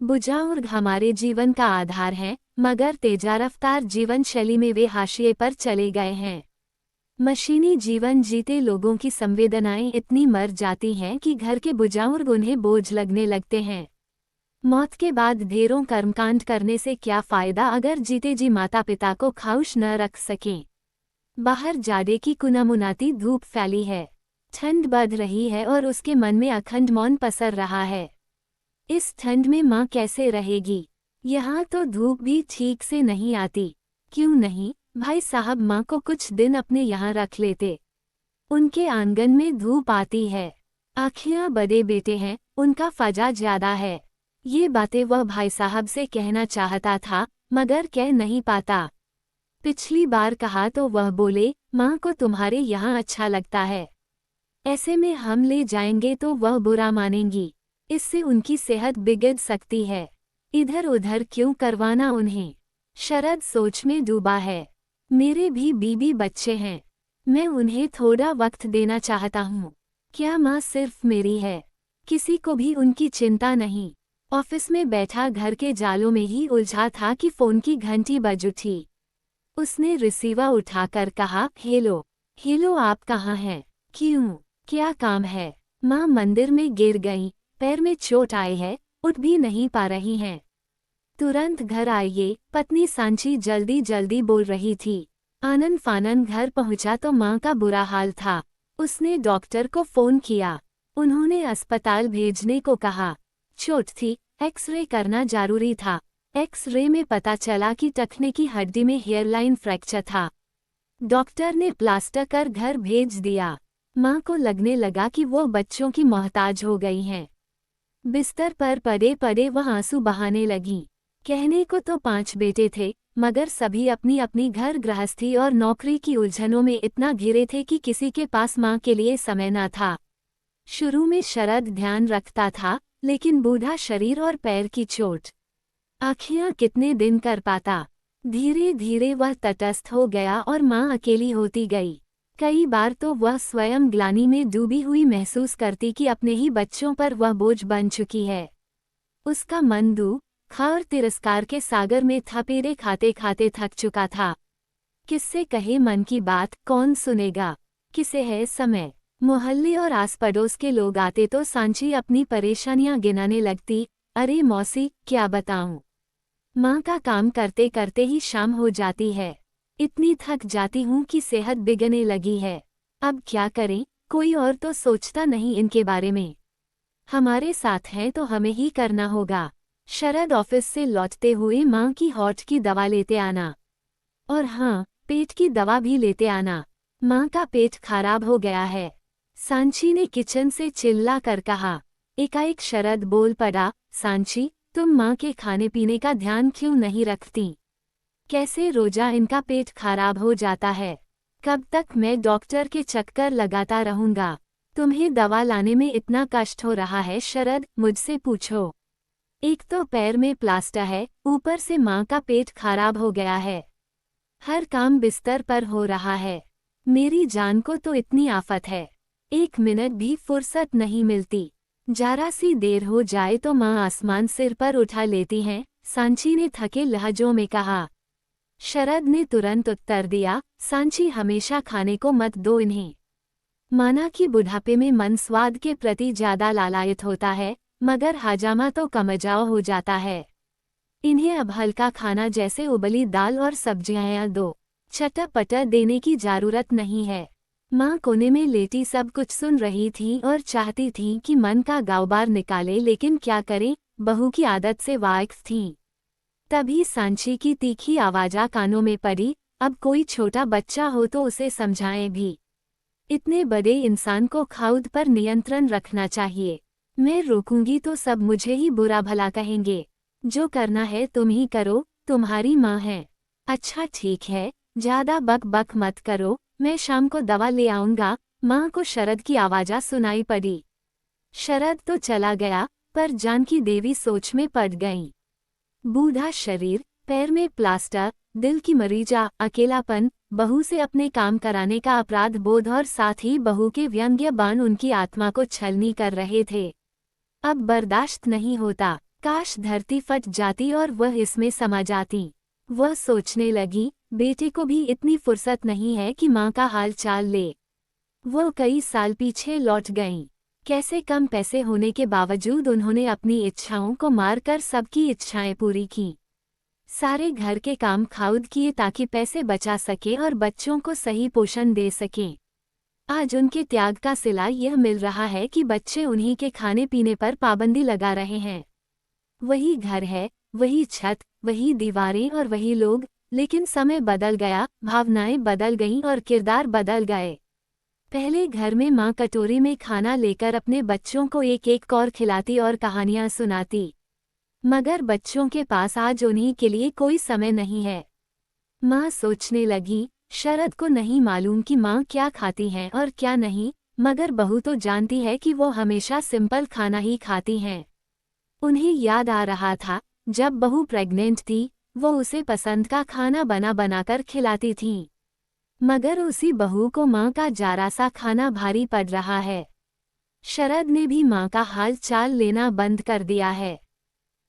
बुजुर्ग हमारे जीवन का आधार हैं, मगर तेजा रफ्तार जीवन शैली में वे हाशिए पर चले गए हैं। मशीनी जीवन जीते लोगों की संवेदनाएं इतनी मर जाती हैं कि घर के बुजुर्ग उन्हें बोझ लगने लगते हैं। मौत के बाद ढेरों कर्मकांड करने से क्या फायदा अगर जीते जी माता पिता को ख्वाहिश न रख सकें। बाहर जाड़े की कुनमुनाती धूप फैली है। ठंड बढ़ रही है और उसके मन में अखंड मौन पसर रहा है। इस ठंड में माँ कैसे रहेगी? यहाँ तो धूप भी ठीक से नहीं आती। क्यों नहीं भाई साहब, माँ को कुछ दिन अपने यहाँ रख लेते। उनके आंगन में धूप आती है। आखियाँ बड़े बेटे हैं, उनका फजा ज्यादा है। ये बातें वह भाई साहब से कहना चाहता था, मगर कह नहीं पाता। पिछली बार कहा तो वह बोले, माँ को तुम्हारे यहाँ अच्छा लगता है, ऐसे में हम ले जाएंगे तो वह बुरा मानेंगी। इससे उनकी सेहत बिगड़ सकती है। इधर उधर क्यों करवाना उन्हें। शरद सोच में डूबा है। मेरे भी बीबी बच्चे हैं, मैं उन्हें थोड़ा वक्त देना चाहता हूँ। क्या माँ सिर्फ मेरी है? किसी को भी उनकी चिंता नहीं। ऑफिस में बैठा घर के जालों में ही उलझा था कि फोन की घंटी बज उठी। उसने रिसीवर उठाकर कहा, हेलो। हेलो, आप कहाँ हैं? क्यों, क्या काम है? माँ मंदिर में गिर गई, पैर में चोट आई है, उठ भी नहीं पा रही हैं। तुरंत घर आइए, पत्नी सांची जल्दी जल्दी बोल रही थी। आनन फानन घर पहुंचा तो माँ का बुरा हाल था। उसने डॉक्टर को फोन किया। उन्होंने अस्पताल भेजने को कहा। चोट थी, एक्सरे करना जरूरी था। एक्सरे में पता चला कि टखने की हड्डी में हेयरलाइन फ्रैक्चर था। डॉक्टर ने प्लास्टर कर घर भेज दिया। माँ को लगने लगा कि वो बच्चों की मोहताज हो गई हैं। बिस्तर पर पड़े पड़े वह आंसू बहाने लगी। कहने को तो 5 बेटे थे, मगर सभी अपनी अपनी घर गृहस्थी और नौकरी की उलझनों में इतना घिरे थे कि किसी के पास माँ के लिए समय न था। शुरू में शरद ध्यान रखता था, लेकिन बूढ़ा शरीर और पैर की चोट, आँखियाँ कितने दिन कर पाता। धीरे धीरे वह तटस्थ हो गया और माँ अकेली होती गई। कई बार तो वह स्वयं ग्लानि में डूबी हुई महसूस करती कि अपने ही बच्चों पर वह बोझ बन चुकी है। उसका मन दुख और तिरस्कार के सागर में थपेड़े खाते खाते थक चुका था। किससे कहे मन की बात, कौन सुनेगा? किसे है समय? मोहल्ले और आस पड़ोस के लोग आते तो सांची अपनी परेशानियां गिनाने लगती। अरे मौसी, क्या बताऊं, माँ का काम करते करते ही शाम हो जाती है। इतनी थक जाती हूँ कि सेहत बिगड़ने लगी है। अब क्या करें, कोई और तो सोचता नहीं इनके बारे में। हमारे साथ हैं तो हमें ही करना होगा। शरद ऑफिस से लौटते हुए माँ की हॉट की दवा लेते आना, और हाँ, पेट की दवा भी लेते आना। माँ का पेट खराब हो गया है, सांची ने किचन से चिल्ला कर कहा। एकाएक शरद बोल पड़ा, सांची, तुम माँ के खाने पीने का ध्यान क्यों नहीं रखती? कैसे रोजा इनका पेट खराब हो जाता है? कब तक मैं डॉक्टर के चक्कर लगाता रहूंगा? तुम्हें दवा लाने में इतना कष्ट हो रहा है शरद, मुझसे पूछो। एक तो पैर में प्लास्टर है, ऊपर से माँ का पेट खराब हो गया है। हर काम बिस्तर पर हो रहा है। मेरी जान को तो इतनी आफत है, 1 मिनट भी फुर्सत नहीं मिलती। जरा सी देर हो जाए तो माँ आसमान सिर पर उठा लेती हैं, सांची ने थके लहजों में कहा। शरद ने तुरंत उत्तर दिया, सांची, हमेशा खाने को मत दो इन्हें। माना कि बुढ़ापे में मन स्वाद के प्रति ज्यादा लालायित होता है, मगर हजामा तो कमजाओ हो जाता है। इन्हें अब हल्का खाना जैसे उबली दाल और सब्जियां दो। चटर-पटर देने की जरूरत नहीं है। माँ कोने में लेटी सब कुछ सुन रही थी और चाहती थी कि मन का गावबार निकाले, लेकिन क्या करें, बहू की आदत से वाकिफ थी। तभी सांची की तीखी आवाज़ कानों में पड़ी, अब कोई छोटा बच्चा हो तो उसे समझाएं भी। इतने बड़े इंसान को खुद पर नियंत्रण रखना चाहिए। मैं रोकूंगी तो सब मुझे ही बुरा भला कहेंगे। जो करना है तुम ही करो, तुम्हारी माँ है। अच्छा ठीक है, ज्यादा बक बक मत करो, मैं शाम को दवा ले आऊंगा। माँ को शरद की आवाज़ सुनाई पड़ी। शरद तो चला गया, पर जानकी देवी सोच में पड़ गईं। बूढ़ा शरीर, पैर में प्लास्टर, दिल की मरीजा, अकेलापन, बहू से अपने काम कराने का अपराध बोध और साथ ही बहू के व्यंग्य बाण उनकी आत्मा को छलनी कर रहे थे। अब बर्दाश्त नहीं होता, काश धरती फट जाती और वह इसमें समा जाती। वह सोचने लगी, बेटे को भी इतनी फुर्सत नहीं है कि माँ का हाल चाल ले। वो कई साल पीछे लौट गईं। कैसे कम पैसे होने के बावजूद उन्होंने अपनी इच्छाओं को मारकर सबकी इच्छाएं पूरी की। सारे घर के काम खुद किए ताकि पैसे बचा सके और बच्चों को सही पोषण दे सकें। आज उनके त्याग का सिला यह मिल रहा है कि बच्चे उन्हीं के खाने पीने पर पाबंदी लगा रहे हैं। वही घर है, वही छत, वही दीवारें और वही लोग, लेकिन समय बदल गया, भावनाएं बदल गईं और किरदार बदल गए। पहले घर में माँ कटोरी में खाना लेकर अपने बच्चों को एक एक और खिलाती और कहानियाँ सुनाती, मगर बच्चों के पास आज उन्हीं के लिए कोई समय नहीं है। माँ सोचने लगी, शरद को नहीं मालूम कि माँ क्या खाती हैं और क्या नहीं, मगर बहू तो जानती है कि वो हमेशा सिंपल खाना ही खाती हैं। उन्हें याद आ रहा था, जब बहू प्रेग्नेंट थी, वो उसे पसंद का खाना बना बनाकर खिलाती थीं। मगर उसी बहू को माँ का जरा सा खाना भारी पड़ रहा है। शरद ने भी माँ का हाल चाल लेना बंद कर दिया है।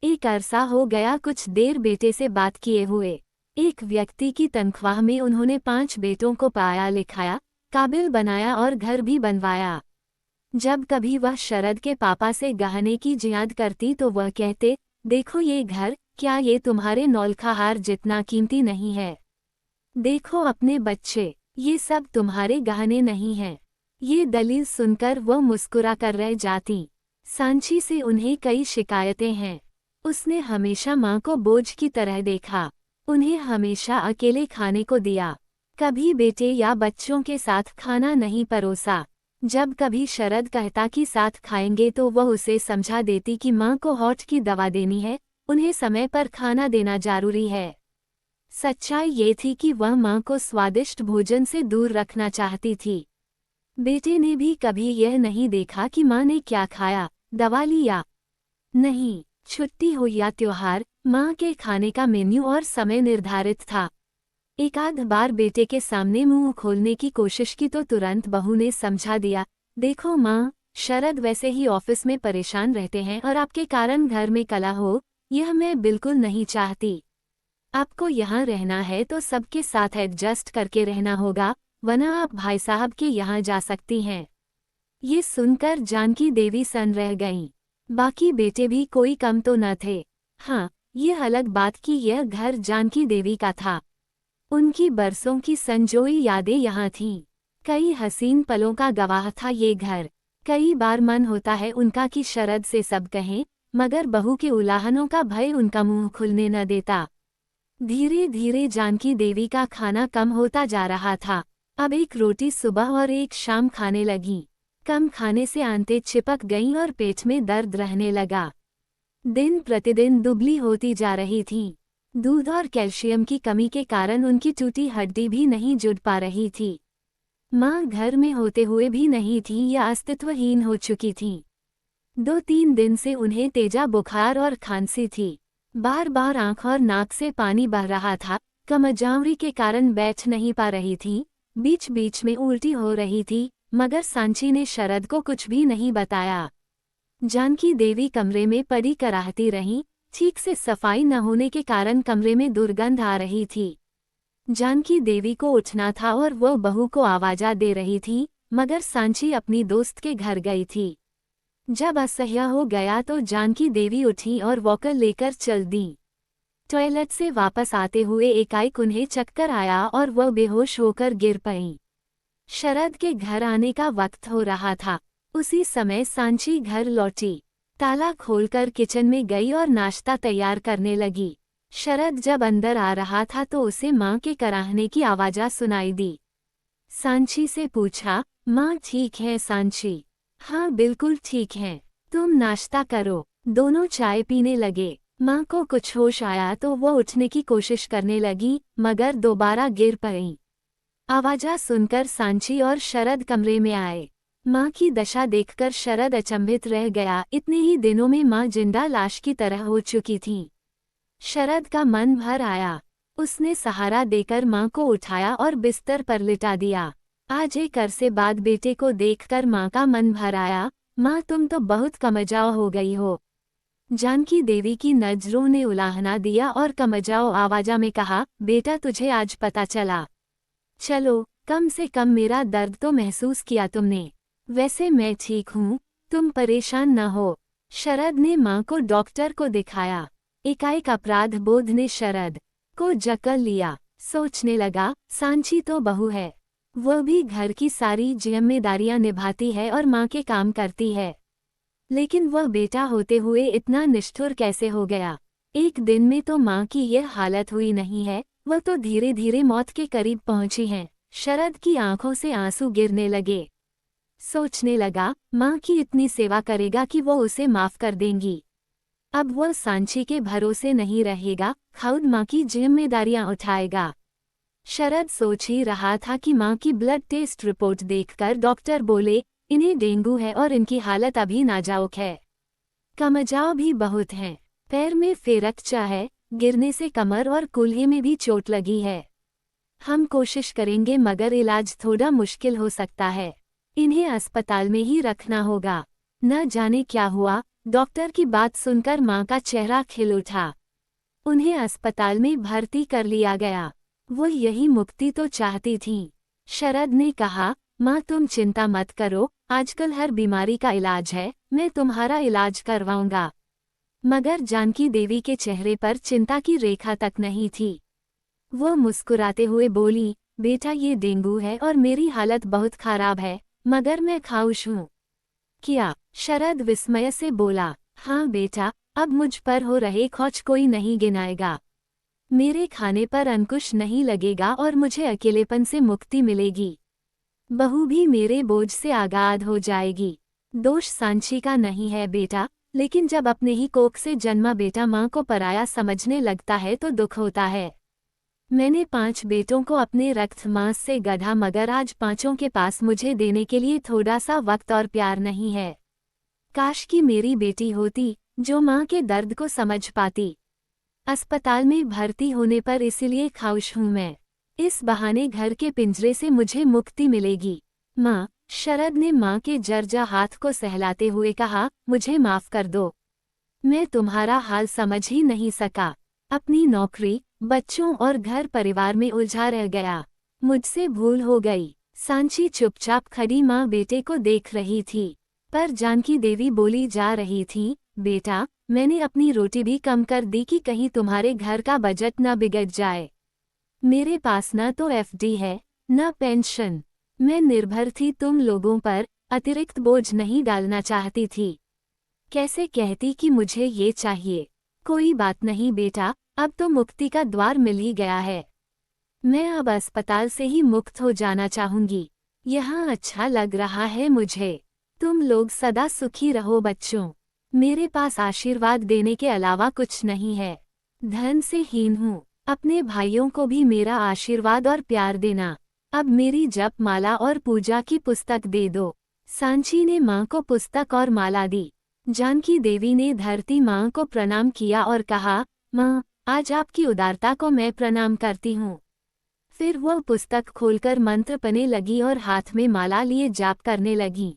एक अरसा हो गया कुछ देर बेटे से बात किए हुए। एक व्यक्ति की तनख्वाह में उन्होंने 5 बेटों को पढ़ाया लिखाया, काबिल बनाया और घर भी बनवाया। जब कभी वह शरद के पापा से गहने की जियाद करती तो वह कहते, देखो ये घर, क्या ये तुम्हारे नौलखा हार जितना कीमती नहीं है? देखो अपने बच्चे, ये सब तुम्हारे गहने नहीं हैं। ये दलील सुनकर वह मुस्कुरा कर रह जाती। सांची से उन्हें कई शिकायतें हैं। उसने हमेशा माँ को बोझ की तरह देखा, उन्हें हमेशा अकेले खाने को दिया, कभी बेटे या बच्चों के साथ खाना नहीं परोसा। जब कभी शरद कहता कि साथ खाएंगे तो वह उसे समझा देती कि माँ को हॉट की दवा देनी है, उन्हें समय पर खाना देना जरूरी है। सच्चाई ये थी कि वह माँ को स्वादिष्ट भोजन से दूर रखना चाहती थी। बेटे ने भी कभी यह नहीं देखा कि माँ ने क्या खाया, दवा ली या नहीं। छुट्टी हो या त्योहार, माँ के खाने का मेन्यू और समय निर्धारित था। एक आध बार बेटे के सामने मुंह खोलने की कोशिश की तो तुरंत बहू ने समझा दिया, देखो माँ, शरद वैसे ही ऑफिस में परेशान रहते हैं और आपके कारण घर में कलह हो, यह मैं बिल्कुल नहीं चाहती। आपको यहाँ रहना है तो सबके साथ एडजस्ट करके रहना होगा, वरना आप भाई साहब के यहाँ जा सकती हैं। ये सुनकर जानकी देवी सन रह गईं। बाकी बेटे भी कोई कम तो न थे। हाँ, यह अलग बात कि यह घर जानकी देवी का था। उनकी बरसों की संजोई यादें यहाँ थीं। कई हसीन पलों का गवाह था ये घर। कई बार मन होता है उनका कि शरद से सब कहें, मगर बहू के उलाहनों का भय उनका मुंह खुलने न देता। धीरे धीरे जानकी देवी का खाना कम होता जा रहा था। अब एक रोटी सुबह और एक शाम खाने लगी। कम खाने से आंतें चिपक गईं और पेट में दर्द रहने लगा। दिन प्रतिदिन दुबली होती जा रही थीं। दूध और कैल्शियम की कमी के कारण उनकी टूटी हड्डी भी नहीं जुड़ पा रही थी। माँ घर में होते हुए भी नहीं थी या अस्तित्वहीन हो चुकी थीं। 2-3 दिन से उन्हें तेजा बुखार और खांसी थी। बार बार आंख और नाक से पानी बह रहा था। कमजोरी के कारण बैठ नहीं पा रही थीं। बीच बीच में उल्टी हो रही थी, मगर सांची ने शरद को कुछ भी नहीं बताया। जानकी देवी कमरे में पड़ी कराहती रहीं। ठीक से सफाई न होने के कारण कमरे में दुर्गंध आ रही थी। जानकी देवी को उठना था और वह बहू को आवाजा दे रही थी, मगर सांची अपनी दोस्त के घर गई थी। जब असह्य हो गया तो जानकी देवी उठी और वॉकर लेकर चल दी। टॉयलेट से वापस आते हुए एकाएक उन्हें चक्कर आया और वह बेहोश होकर गिर पईं। शरद के घर आने का वक्त हो रहा था। उसी समय सांची घर लौटी। ताला खोलकर किचन में गई और नाश्ता तैयार करने लगी। शरद जब अंदर आ रहा था तो उसे माँ के कराहने की आवाज़ सुनाई दी। सांची से पूछा, माँ ठीक है सांची? हाँ बिल्कुल ठीक है, तुम नाश्ता करो। दोनों चाय पीने लगे। माँ को कुछ होश आया तो वो उठने की कोशिश करने लगी, मगर दोबारा गिर पड़ी। आवाज़ सुनकर सांची और शरद कमरे में आए। माँ की दशा देखकर शरद अचंभित रह गया। इतने ही दिनों में माँ जिंदा लाश की तरह हो चुकी थीं। शरद का मन भर आया। उसने सहारा देकर माँ को उठाया और बिस्तर पर लिटा दिया। आज एक अरसे बाद बेटे को देखकर माँ का मन भर आया। माँ तुम तो बहुत कमज़ोर हो गई हो। जानकी देवी की नजरों ने उलाहना दिया और कमजाओ आवाजा में कहा, बेटा तुझे आज पता चला। चलो, कम से कम मेरा दर्द तो महसूस किया तुमने। वैसे मैं ठीक हूँ, तुम परेशान न हो। शरद ने माँ को डॉक्टर को दिखाया। एकाएक अपराध बोध ने शरद को जकड़ लिया। सोचने लगा, सांची तो बहू है, वह भी घर की सारी जिम्मेदारियां निभाती है और माँ के काम करती है, लेकिन वह बेटा होते हुए इतना निष्ठुर कैसे हो गया। एक दिन में तो माँ की यह हालत हुई नहीं है, वह तो धीरे धीरे मौत के करीब पहुंची हैं। शरद की आंखों से आंसू गिरने लगे। सोचने लगा, माँ की इतनी सेवा करेगा कि वो उसे माफ कर देंगी। अब वह सांची के भरोसे नहीं रहेगा, खुद माँ की जिम्मेदारियां उठाएगा। शरद सोच ही रहा था कि माँ की ब्लड टेस्ट रिपोर्ट देखकर डॉक्टर बोले, इन्हें डेंगू है और इनकी हालत अभी नाजुक है। कमजाव भी बहुत हैं, पैर में फ्रैक्चर है, गिरने से कमर और कूल्हे में भी चोट लगी है। हम कोशिश करेंगे मगर इलाज थोड़ा मुश्किल हो सकता है। इन्हें अस्पताल में ही रखना होगा। न जाने क्या हुआ, डॉक्टर की बात सुनकर माँ का चेहरा खिल उठा। उन्हें अस्पताल में भर्ती कर लिया गया। वो यही मुक्ति तो चाहती थीं। शरद ने कहा, माँ तुम चिंता मत करो, आजकल हर बीमारी का इलाज है, मैं तुम्हारा इलाज करवाऊंगा। मगर जानकी देवी के चेहरे पर चिंता की रेखा तक नहीं थी। वो मुस्कुराते हुए बोली, बेटा ये डेंगू है और मेरी हालत बहुत खराब है, मगर मैं खाउश हूँ। क्या? शरद विस्मय से बोला, हाँ बेटा, अब मुझ पर हो रहे खौच कोई नहीं गिनाएगा। मेरे खाने पर अंकुश नहीं लगेगा और मुझे अकेलेपन से मुक्ति मिलेगी। बहू भी मेरे बोझ से आज़ाद हो जाएगी। दोष सांची का नहीं है बेटा, लेकिन जब अपने ही कोख से जन्मा बेटा माँ को पराया समझने लगता है तो दुख होता है। मैंने 5 बेटों को अपने रक्त मांस से गढ़ा, मगर आज 5 के पास मुझे देने के लिए थोड़ा सा वक्त और प्यार नहीं है। काश कि मेरी बेटी होती जो माँ के दर्द को समझ पाती। अस्पताल में भर्ती होने पर इसलिए खाउश हूँ मैं। इस बहाने घर के पिंजरे से मुझे मुक्ति मिलेगी। माँ, शरद ने माँ के जर्जा हाथ को सहलाते हुए कहा, मुझे माफ कर दो। मैं तुम्हारा हाल समझ ही नहीं सका। अपनी नौकरी, बच्चों और घर परिवार में उलझा रह गया। मुझसे भूल हो गई। सांची चुपचाप खड़ी माँ बेटे को देख रही थी, पर जानकी देवी बोली जा रही थी, बेटा, मैंने अपनी रोटी भी कम कर दी कि कहीं तुम्हारे घर का बजट न बिगड़ जाए। मेरे पास न तो एफडी है, न पेंशन। मैं निर्भर थी तुम लोगों पर, अतिरिक्त बोझ नहीं डालना चाहती थी। कैसे कहती कि मुझे ये चाहिए। कोई बात नहीं बेटा, अब तो मुक्ति का द्वार मिल ही गया है। मैं अब अस्पताल से ही मुक्त हो जाना चाहूंगी। यहाँ अच्छा लग रहा है मुझे। तुम लोग सदा सुखी रहो बच्चों। मेरे पास आशीर्वाद देने के अलावा कुछ नहीं है। धन से हीन हूँ। अपने भाइयों को भी मेरा आशीर्वाद और प्यार देना। अब मेरी जप माला और पूजा की पुस्तक दे दो। सांची ने माँ को पुस्तक और माला दी। जानकी देवी ने धरती माँ को प्रणाम किया और कहा, माँ, आज आपकी उदारता को मैं प्रणाम करती हूँ। फिर वह पुस्तक खोलकर मंत्र पढ़ने लगी और हाथ में माला लिए जाप करने लगी।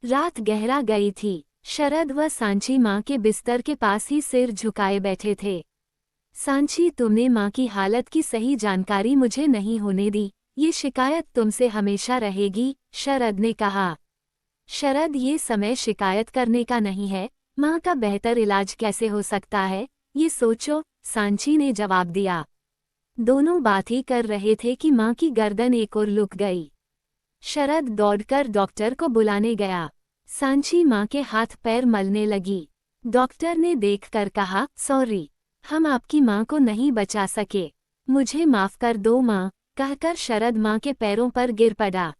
रात गहरा गई थी। शरद व सांची माँ के बिस्तर के पास ही सिर झुकाए बैठे थे। सांची, तुमने माँ की हालत की सही जानकारी मुझे नहीं होने दी, ये शिकायत तुमसे हमेशा रहेगी, शरद ने कहा। शरद, ये समय शिकायत करने का नहीं है। माँ का बेहतर इलाज कैसे हो सकता है, ये सोचो, सांची ने जवाब दिया। दोनों बात ही कर रहे थे कि माँ की गर्दन एक ओर लुक गई। शरद दौड़कर डॉक्टर को बुलाने गया। सांची माँ के हाथ पैर मलने लगी। डॉक्टर ने देखकर कहा, सॉरी, हम आपकी माँ को नहीं बचा सके। मुझे माफ कर दो माँ, कहकर शरद माँ के पैरों पर गिर पड़ा।